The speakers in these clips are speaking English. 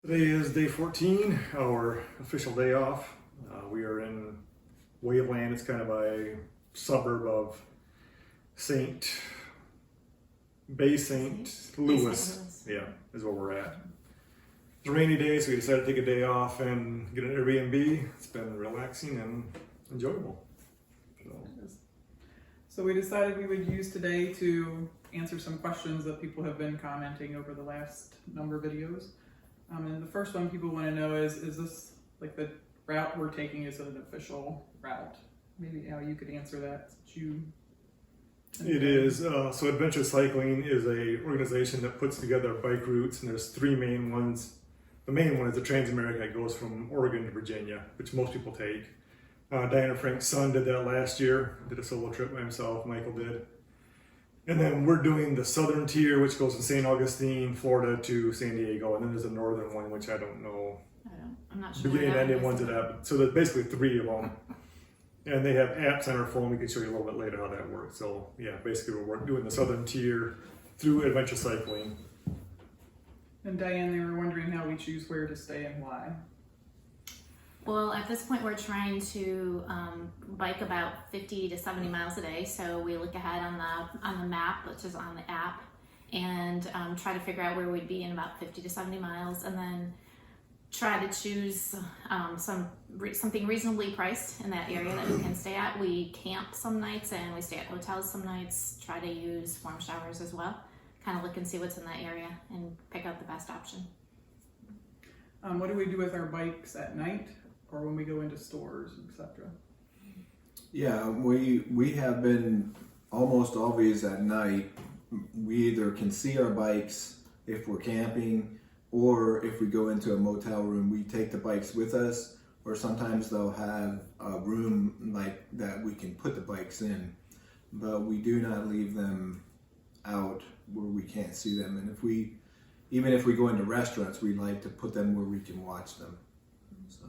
Today is day 14, our official day off. We are in Waveland. It's kind of a suburb of Bay St. Louis. Yeah, is where we're at. It's a rainy day, so we decided to take a day off and get an Airbnb. It's been relaxing and enjoyable. So we decided we would use today to answer some questions that people have been commenting over the last number of videos. And the first one people want to know is this like the route we're taking, is it an official route? Maybe Al, you could answer that. It is. So Adventure Cycling is a organization that puts together bike routes, and there's three main ones. The main one is the Trans-America that goes from Oregon to Virginia, which most people take. Diana Frank's son did that last year, did a solo trip by himself, Michael did. And then we're doing the southern tier, which goes from St. Augustine, Florida to San Diego. And then there's a northern one, which I don't know. I'm not sure. Beginning and ending ones of that. So there's basically three of them. And they have apps on our phone. We can show you a little bit later how that works. So yeah, basically we're doing the southern tier through Adventure Cycling. And Diane, they were wondering how we choose where to stay and why. Well, at this point, we're trying to bike about 50 to 70 miles a day. So we look ahead on the map, which is on the app, and try to figure out where we'd be in about 50 to 70 miles, and then try to choose something reasonably priced in that area that we can stay at. We camp some nights and we stay at hotels some nights. Try to use warm showers as well. Kind of look and see what's in that area and pick out the best option. What do we do with our bikes at night, or when we go into stores, etc.? Yeah, we have been almost always at night. We either can see our bikes if we're camping, or if we go into a motel room, we take the bikes with us, or sometimes they'll have a room like that we can put the bikes in, but we do not leave them out where we can't see them. And even if we go into restaurants, we like to put them where we can watch them. So.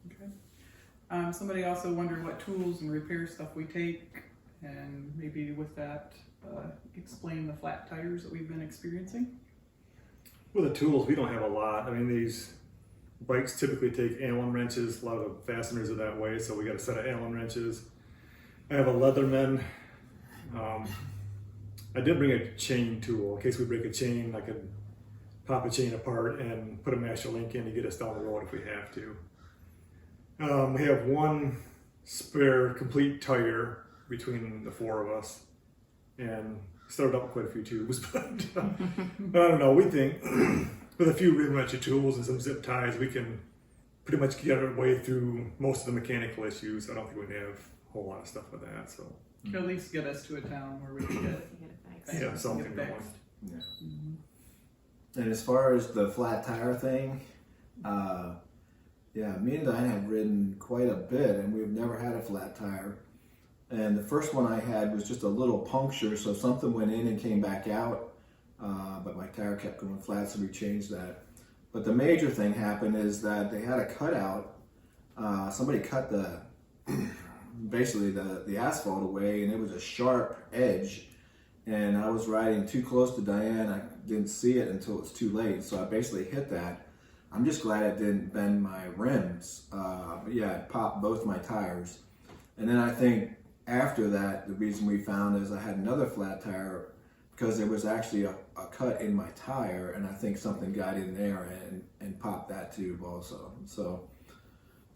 Okay. Somebody also wondered what tools and repair stuff we take, and maybe with that, explain the flat tires that we've been experiencing. Well, the tools, we don't have a lot. I mean, these bikes typically take Allen wrenches. A lot of the fasteners are that way, so we got a set of Allen wrenches. I have a Leatherman. I did bring a chain tool in case we break a chain. I could pop a chain apart and put a master link in to get us down the road if we have to. We have one spare complete tire between the four of us, and started up with quite a few tubes, but I don't know. We think with a few rim wrencher tools and some zip ties, we can pretty much get our way through most of the mechanical issues. I don't think we have a whole lot of stuff with that. So At least get us to a town where we can get something going. Yeah. And as far as the flat tire thing, yeah, me and Diane have ridden quite a bit, and we've never had a flat tire. And the first one I had was just a little puncture, so something went in and came back out, but my tire kept going flat, so we changed that. But the major thing happened is that they had a cutout. Somebody cut basically the asphalt away, and it was a sharp edge. And I was riding too close to Diane. I didn't see it until it was too late, so I basically hit that. I'm just glad it didn't bend my rims. But yeah, it popped both my tires. And then I think after that, the reason we found is I had another flat tire because there was actually a cut in my tire, and I think something got in there and popped that tube also. So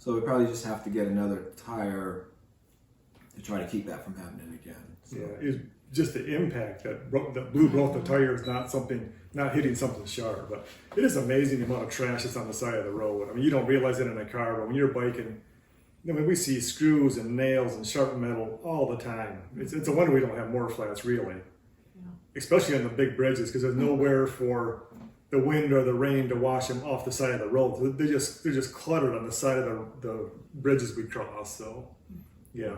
we probably just have to get another tire to try to keep that from happening again. So. Yeah, it's just the impact that blew both the tires, not hitting something sharp. But it is amazing the amount of trash that's on the side of the road. I mean, you don't realize it in a car, but when you're biking, I mean, we see screws and nails and sharp metal all the time. It's a wonder we don't have more flats, really. Yeah. Especially on the big bridges, because there's nowhere for the wind or the rain to wash them off the side of the road. They're just cluttered on the side of the bridges we cross. So, yeah.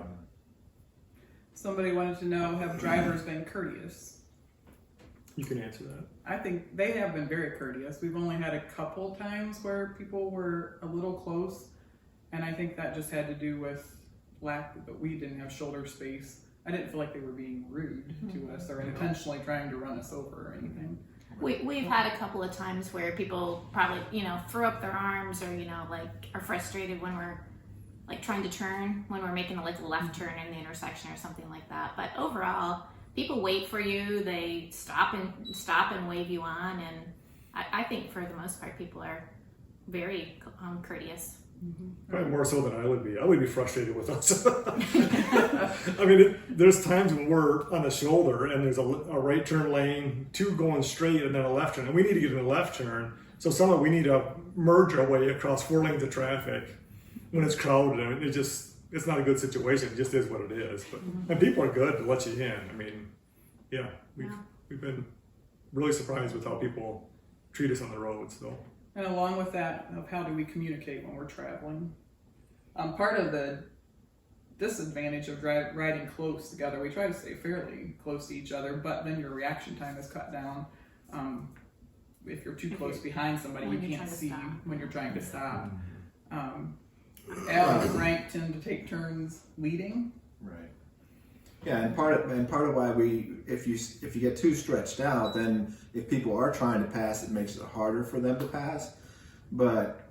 Somebody wanted to know, have drivers been courteous? You can answer that. I think they have been very courteous. We've only had a couple times where people were a little close, and I think that just had to do with but we didn't have shoulder space. I didn't feel like they were being rude to us or intentionally trying to run us over or anything. We've had a couple of times where people probably, throw up their arms or, like are frustrated when we're like trying to turn, when we're making a left turn in the intersection or something like that. But overall, people wait for you. They stop and wave you on. And I think for the most part, people are very courteous. Probably more so than I would be. I would be frustrated with us. I mean, there's times when we're on the shoulder and there's a right turn lane, 2 going straight, and then a left turn, and we need to get in a left turn. So somehow we need to merge our way across 4 lanes of traffic when it's crowded, and it's not a good situation. It just is what it is. But and people are good to let you in. I mean, yeah, we've been really surprised with how people treat us on the roads, though. And along with that, of how do we communicate when we're traveling? Part of the disadvantage of riding close together, we try to stay fairly close to each other, but then your reaction time is cut down. If you're too close behind somebody, you can't see when you're trying to stop. Al and Frank tend to take turns leading. Right. Yeah, and part of why if you get too stretched out, then if people are trying to pass, it makes it harder for them to pass. But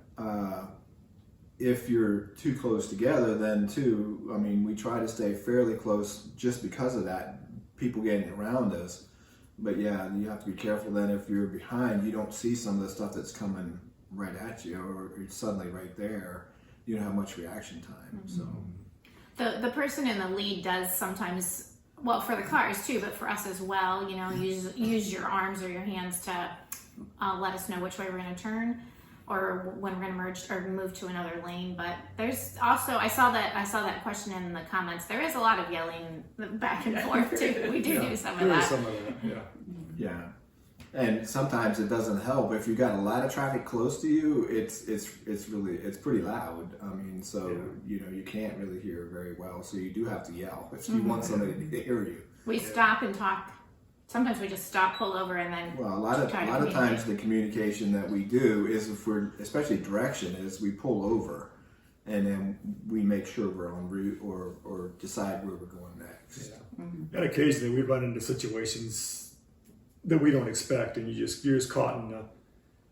if you're too close together, then too, I mean, we try to stay fairly close just because of that, people getting around us. But yeah, you have to be careful then if you're behind, you don't see some of the stuff that's coming right at you, or it's suddenly right there. You don't have much reaction time. So. The person in the lead does sometimes, well, for the cars too, but for us as well, use your arms or your hands to let us know which way we're going to turn or when we're going to merge or move to another lane. But there's also, I saw that question in the comments. There is a lot of yelling back and forth too. We do some of that. Some of that, yeah. Yeah. And sometimes it doesn't help if you got a lot of traffic close to you. It's pretty loud. I mean, so you can't really hear very well. So you do have to yell if you want somebody to hear you. We stop and talk. Sometimes we just stop, pull over, and then. Well, a lot of times the communication that we do is if we're, especially direction, is we pull over, and then we make sure we're en route or decide where we're going next. Yeah. And occasionally we run into situations that we don't expect, and you're just caught in.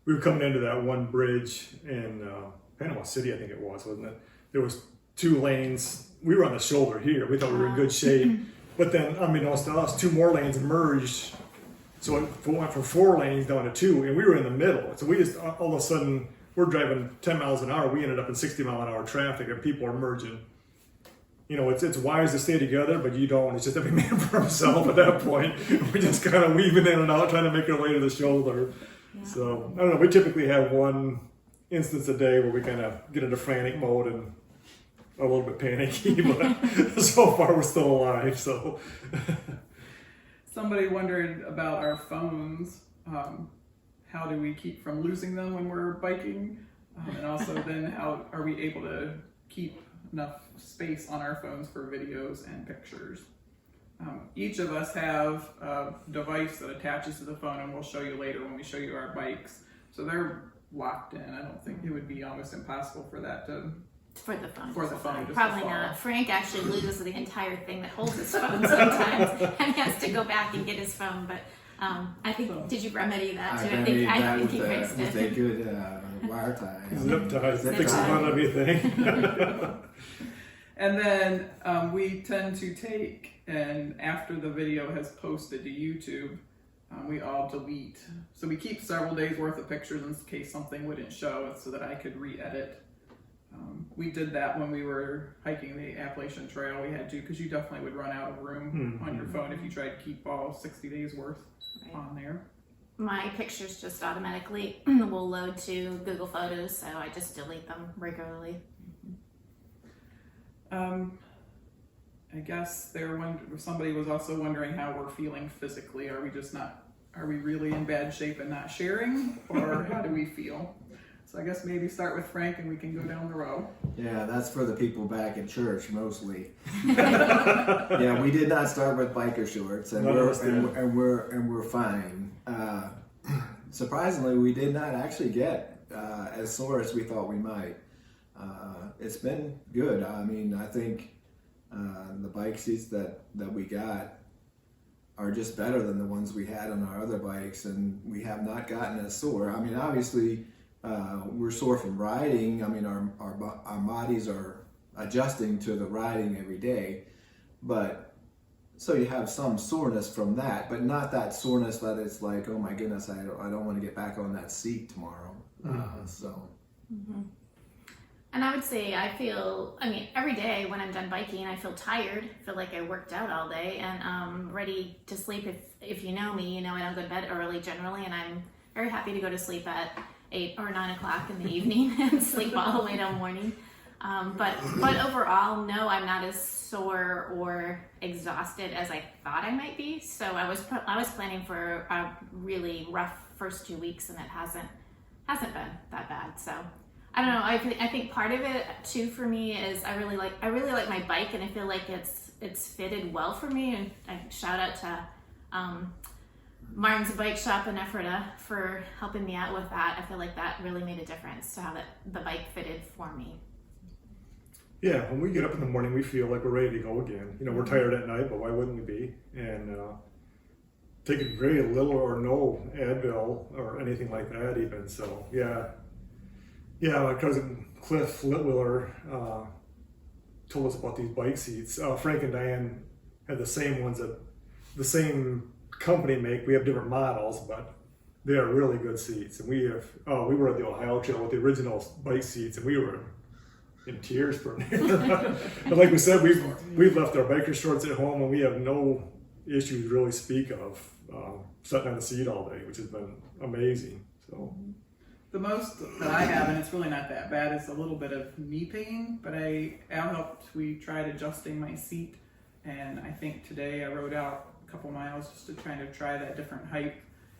We were coming into that one bridge in Panama City, I think it was, wasn't it? There was 2 lanes. We were on the shoulder here. We thought we were in good shape, but then unbeknownst to us, 2 more lanes merged. So it went from 4 lanes down to 2, and we were in the middle. So we just all of a sudden we're driving 10 miles an hour. We ended up in 60-mile-an-hour traffic, and people are merging. It's wise to stay together, but you don't. It's just every man for himself at that point. We're just kind of weaving in and out, trying to make our way to the shoulder. Yeah. So, I don't know. We typically have one instance a day where we kind of get into frantic mode and are a little bit panicky, but so far we're still alive. So, somebody wondered about our phones. How do we keep from losing them when we're biking? And also then how are we able to keep enough space on our phones for videos and pictures? Each of us have a device that attaches to the phone, and we'll show you later when we show you our bikes. So they're locked in. I don't think it would be almost impossible for that to... For the phone. Just probably not. Frank actually loses the entire thing that holds his phone sometimes and has to go back and get his phone. But I think, did you remedy that too? I think he fixed it. With a good wire tie. Zip ties. Fixes on everything. And then we tend to take, and after the video has posted to YouTube, we all delete. So we keep several days worth of pictures in case something wouldn't show so that I could re-edit. We did that when we were hiking the Appalachian Trail. We had to, because you definitely would run out of room on your phone if you tried to keep all 60 days worth on there. My pictures just automatically will load to Google Photos, so I just delete them regularly. I guess somebody was also wondering how we're feeling physically. Are we really in bad shape and not sharing, or how do we feel? So I guess maybe start with Frank and we can go down the row. Yeah, that's for the people back at church mostly. Yeah, we did not start with biker shorts, and we're fine. Surprisingly, we did not actually get as sore as we thought we might. It's been good. I mean, I think the bike seats that we got are just better than the ones we had on our other bikes, and we have not gotten as sore. I mean, obviously, we're sore from riding. I mean, our bodies are adjusting to the riding every day, but so you have some soreness from that, but not that soreness that it's like, oh my goodness, I don't want to get back on that seat tomorrow. And I would say every day when I'm done biking, I feel tired, feel like I worked out all day, and I'm ready to sleep. If you know me, you know I don't go to bed early generally, and I'm very happy to go to sleep at 8 or 9 o'clock in the evening and sleep all the way till morning. But overall, no, I'm not as sore or exhausted as I thought I might be. So I was planning for a really rough first 2 weeks, and it hasn't been that bad. So I don't know. I think part of it too for me is I really like my bike, and I feel like it's fitted well for me. And I shout out to Martin's Bike Shop in Ephrata for helping me out with that. I feel like that really made a difference to how the bike fitted for me. Yeah, when we get up in the morning, we feel like we're ready to go again. You know, we're tired at night, but why wouldn't we be? And taking very little or no Advil or anything like that even. So, yeah, my cousin Cliff Litwiller told us about these bike seats. Frank and Diane had the same ones that the same company make. We have different models, but they are really good seats. And we were at the Ohio Trail with the original bike seats, and we were in tears for them. But like we said, we've left our biker shorts at home, and we have no issues really speak of sitting on the seat all day, which has been amazing. So The most that I have, and it's really not that bad, is a little bit of knee pain, but we tried adjusting my seat, and I think today I rode out a couple miles just to kind of try that different height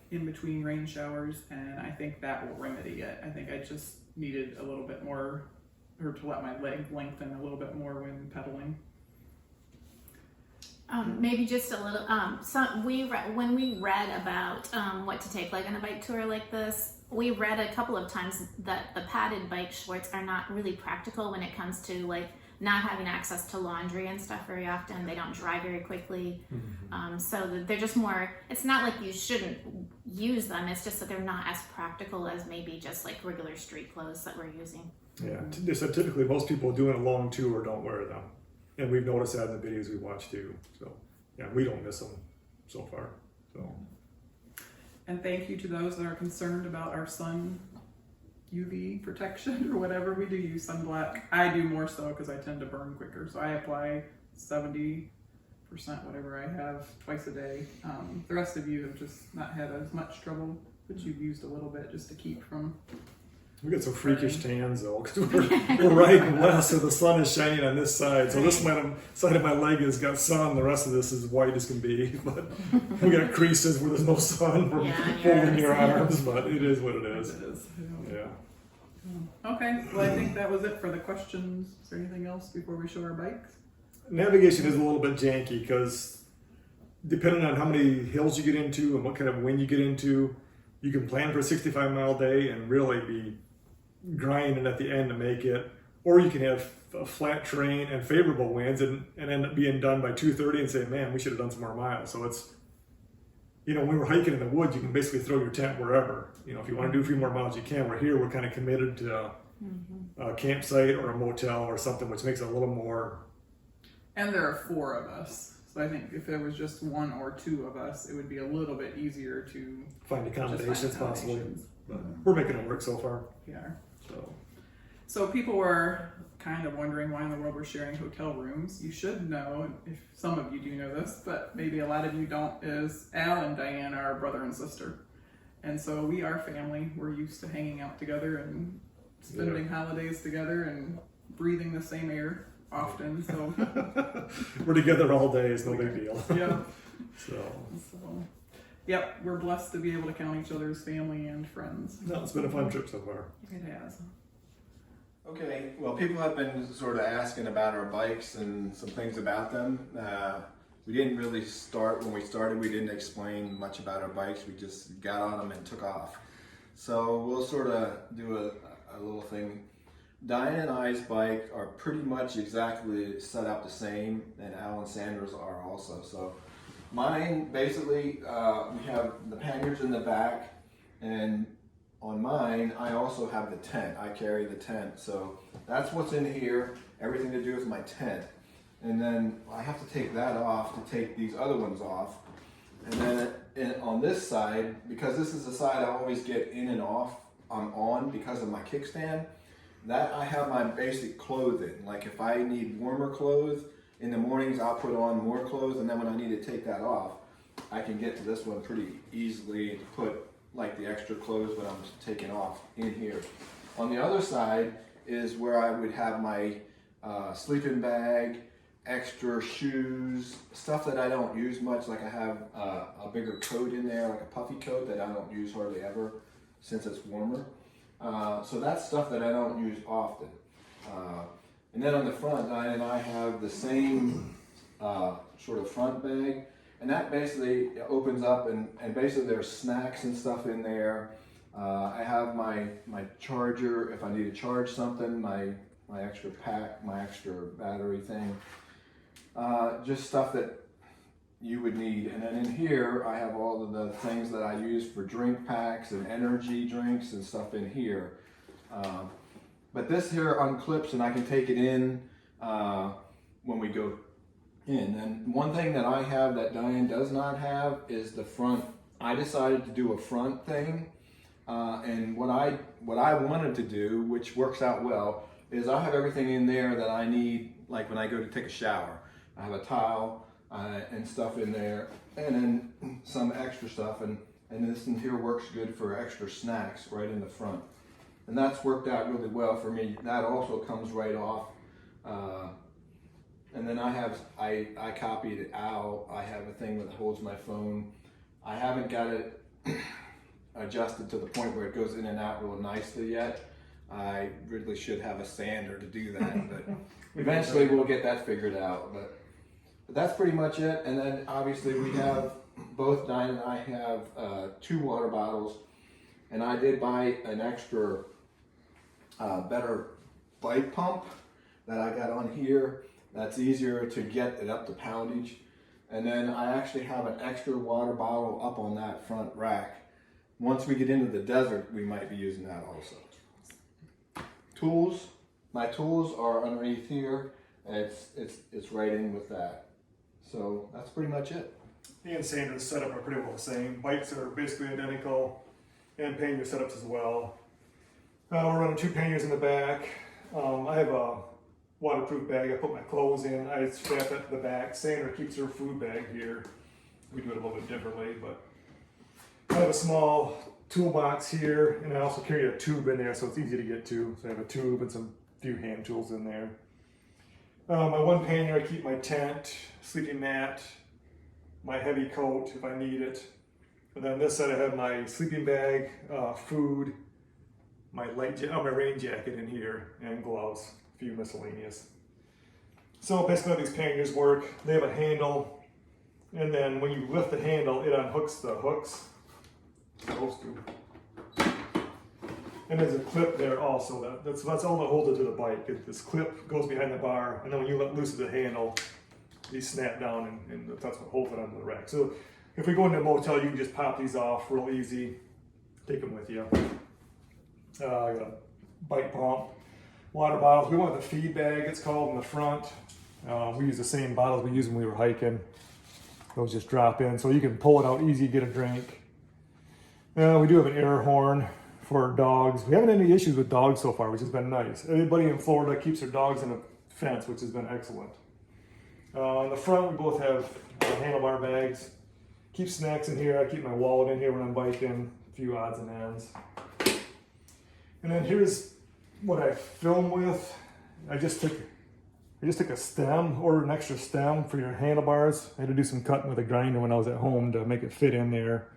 in between rain showers, and I think that will remedy it. I think I just needed a little bit more, or to let my leg lengthen a little bit more when pedaling. Maybe just a little. When we read about what to take like on a bike tour like this, we read a couple of times that the padded bike shorts are not really practical when it comes to like not having access to laundry and stuff very often. They don't dry very quickly, so they're just more. It's not like you shouldn't use them. It's just that they're not as practical as maybe just like regular street clothes that we're using. yeah, so typically most people doing a long tour don't wear them. And we've noticed that in the videos we watch too. So, yeah, we don't miss them so far. So, And thank you to those that are concerned about our sun UV protection or whatever. We do use sunblock. I do more so because I tend to burn quicker. So I apply 70%, whatever I have, twice a day. The rest of you have just not had as much trouble, but you've used a little bit just to keep from. we got some freakish tans though, because we're riding west, so the sun is shining on this side. So this side of my leg has got sun. The rest of this is white as can be. But we got creases where there's no sun. We're folding your arms, but it is what it is. It is. Yeah. Okay, well I think that was it for the questions. Is there anything else before we show our bikes? Navigation is a little bit janky because depending on how many hills you get into and what kind of wind you get into, you can plan for a 65-mile day and really be grinding at the end to make it, or you can have a flat terrain and favorable winds and end up being done by 2:30 and say, man, we should have done some more miles. So it's, when we were hiking in the woods, you can basically throw your tent wherever. If you want to do a few more miles, you can. We're here, we're kind of committed to a campsite or a motel or something, which makes it a little more. And there are 4 of us. So I think if there was just 1 or 2 of us, it would be a little bit easier to find accommodations possibly. But Mm-hmm. we're making it work so far. Yeah. So So people were kind of wondering why in the world we're sharing hotel rooms. You should know, if some of you do know this, but maybe a lot of you don't, is Al and Diane are brother and sister. And so we are family. We're used to hanging out together and spending holidays together and breathing the same air often. So we're together all day. It's no big deal. yeah. So Yep, we're blessed to be able to count each other as family and friends. no, it's been a fun trip so far. It has. Okay, well, people have been sort of asking about our bikes and some things about them. We didn't really when we started, we didn't explain much about our bikes. We just got on them and took off. So we'll sort of do a little thing. Diane and I's bike are pretty much exactly set up the same, and Al and Sandra's are also. So Mine basically, we have the panniers in the back, and on mine, I also have the tent. I carry the tent, so that's what's in here, everything to do with my tent. And then I have to take that off to take these other ones off. And then on this side, because this is the side I always get in and off, I'm on because of my kickstand, that I have my basic clothing. Like if I need warmer clothes, in the mornings I'll put on more clothes, and then when I need to take that off, I can get to this one pretty easily to put like the extra clothes when I'm taking off in here. On the other side is where I would have my sleeping bag, extra shoes, stuff that I don't use much. Like I have a bigger coat in there, like a puffy coat that I don't use hardly ever since it's warmer. So that's stuff that I don't use often. And then on the front, Diane and I have the same sort of front bag, and that basically opens up, and basically there's snacks and stuff in there. I have my charger if I need to charge something, my extra pack, my extra battery thing, just stuff that you would need. And then in here, I have all of the things that I use for drink packs and energy drinks and stuff in here. But this here unclips and I can take it in when we go in. And one thing that I have that Diane does not have is the front. I decided to do a front thing. And what I wanted to do, which works out well, is I have everything in there that I need, like when I go to take a shower. I have a towel and stuff in there, and then some extra stuff, and this in here works good for extra snacks right in the front. And that's worked out really well for me. That also comes right off. And then I copied it out. I have a thing that holds my phone. I haven't got it adjusted to the point where it goes in and out real nicely yet. I really should have a sander to do that, but eventually we'll get that figured out. But that's pretty much it. And then obviously we have, both Diane and I have 2 water bottles, and I did buy an extra better bike pump that I got on here. That's easier to get it up to poundage. And then I actually have an extra water bottle up on that front rack. Once we get into the desert, we might be using that also. Tools, my tools are underneath here, and it's right in with that. So that's pretty much it. Me and Sandra's setup are pretty well the same. Bikes are basically identical, and pannier setups as well. We're running 2 panniers in the back. I have a waterproof bag I put my clothes in. I strap that to the back. Sandra keeps her food bag here. We do it a little bit differently, but I have a small toolbox here, and I also carry a tube in there so it's easy to get to. So I have a tube and some few hand tools in there. My one pannier, I keep my tent, sleeping mat, my heavy coat if I need it. And then this side I have my sleeping bag, food, my rain jacket in here, and gloves, a few miscellaneous. So basically how these panniers work, they have a handle, and then when you lift the handle, it unhooks the hooks. Supposed to. And there's a clip there also. That's all that holds it to the bike. This clip goes behind the bar, and then when you let loose of the handle, these snap down, and that's what holds it onto the rack. So if we go into a motel, you can just pop these off real easy. Take them with you. I got a bike pump, water bottles. We want the feed bag, it's called, in the front. We use the same bottles we used when we were hiking. Those just drop in, so you can pull it out easy, get a drink. We do have an air horn for dogs. We haven't had any issues with dogs so far, which has been nice. Everybody in Florida keeps their dogs in a fence, which has been excellent. On the front, we both have handlebar bags. Keep snacks in here. I keep my wallet in here when I'm biking. A few odds and ends. And then here's what I film with. I just took a stem, ordered an extra stem for your handlebars. I had to do some cutting with a grinder when I was at home to make it fit in there.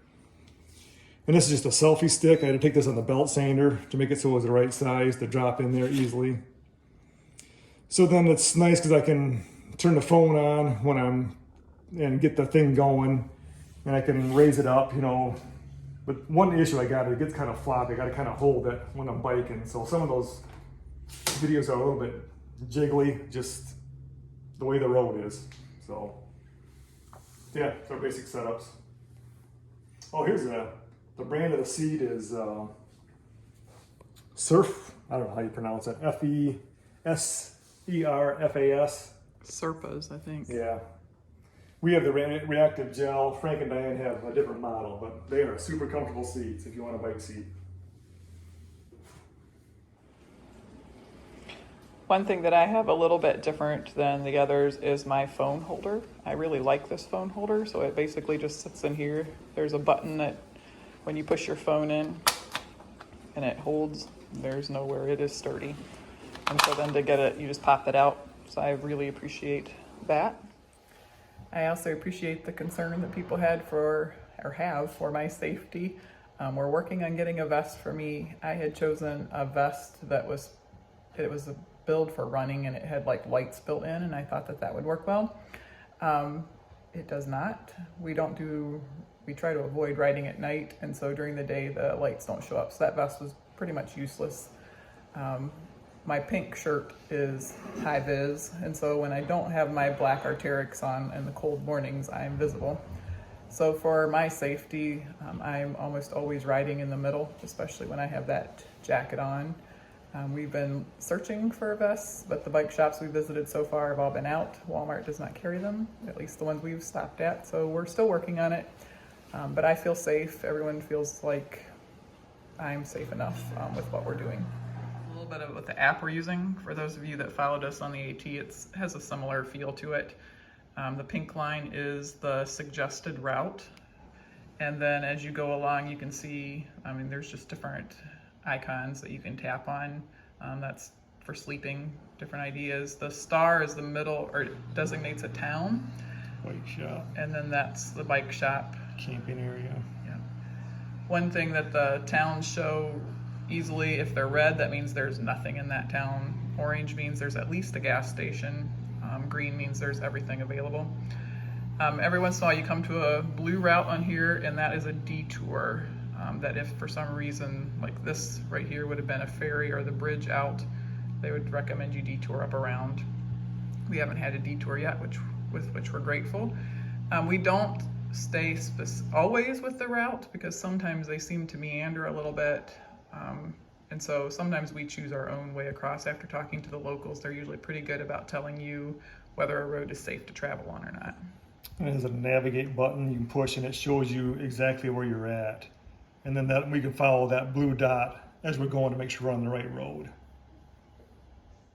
And this is just a selfie stick. I had to take this on the belt sander to make it so it was the right size to drop in there easily. So then it's nice because I can turn the phone on and get the thing going, and I can raise it up, But one issue I got, it gets kind of floppy. I got to kind of hold it when I'm biking. So some of those videos are a little bit jiggly, just the way the road is. So Yeah, so basic setups. Oh, here's the brand of the seed is Surf. I don't know how you pronounce it. FESERFAS. Serpas, I think. Yeah. We have the reactive gel. Frank and Diane have a different model, but they are super comfortable seats if you want a bike seat. One thing that I have a little bit different than the others is my phone holder. I really like this phone holder, so it basically just sits in here. There's a button that when you push your phone in and it holds, there's nowhere, it is sturdy. And so then to get it, you just pop it out. So I really appreciate that. I also appreciate the concern that people had for, or have for my safety. We're working on getting a vest for me. I had chosen a vest that was a build for running and it had like lights built in, and I thought that that would work well. It does not. We try to avoid riding at night, and so during the day the lights don't show up, so that vest was pretty much useless. My pink shirt is high vis, and so when I don't have my black Arc'teryx on in the cold mornings, I'm visible. So for my safety, I'm almost always riding in the middle, especially when I have that jacket on. We've been searching for vests, but the bike shops we visited so far have all been out. Walmart does not carry them, at least the ones we've stopped at, so we're still working on it. But I feel safe. Everyone feels like I'm safe enough with what we're doing. A little bit of what the app we're using. For those of you that followed us on the AT, it has a similar feel to it. The pink line is the suggested route. And then as you go along, you can see, there's just different icons that you can tap on. That's for sleeping, different ideas. The star is the middle, or it designates a town. Bike shop. And then that's the bike shop. Camping area. Yeah. One thing that the towns show easily, if they're red, that means there's nothing in that town. Orange means there's at least a gas station. Green means there's everything available. Every once in a while you come to a blue route on here, and that is a detour. That if for some reason, like this right here would have been a ferry or the bridge out, they would recommend you detour up around. We haven't had a detour yet, with which we're grateful. We don't stay always with the route because sometimes they seem to meander a little bit. And so sometimes we choose our own way across after talking to the locals. They're usually pretty good about telling you whether a road is safe to travel on or not. And there's a navigate button you can push, and it shows you exactly where you're at. And then we can follow that blue dot as we're going to make sure we're on the right road.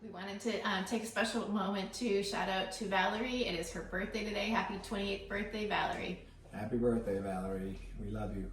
We wanted to take a special moment to shout out to Valerie. It is her birthday today. Happy 28th birthday, Valerie. Happy birthday, Valerie. We love you.